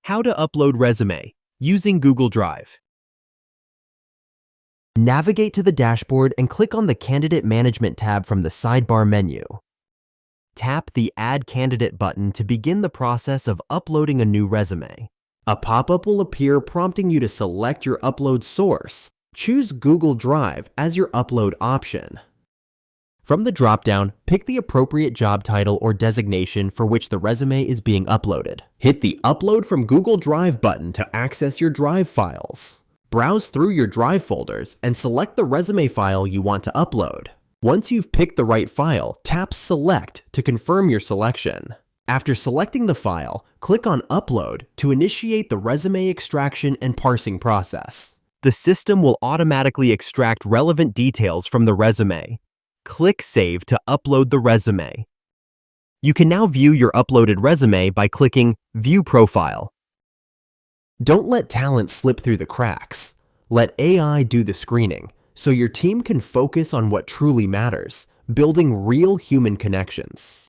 How to upload resume using Google Drive. Navigate to the dashboard and click on the Candidate Management tab from the sidebar menu. Tap the Add Candidate button to begin the process of uploading a new resume. A pop-up will appear prompting you to select your upload source. Choose Google Drive as your upload option. From the drop-down, pick the appropriate job title or designation for which the resume is being uploaded. Hit the Upload from Google Drive button to access your Drive files. Browse through your Drive folders and select the resume file you want to upload. Once you've picked the right file, tap Select to confirm your selection. After selecting the file, click on Upload to initiate the resume extraction and parsing process. The system will automatically extract relevant details from the resume. Click Save to upload the resume. You can now view your uploaded resume by clicking View Profile. Don't let talent slip through the cracks. Let AI do the screening so your team can focus on what truly matters, building real human connections.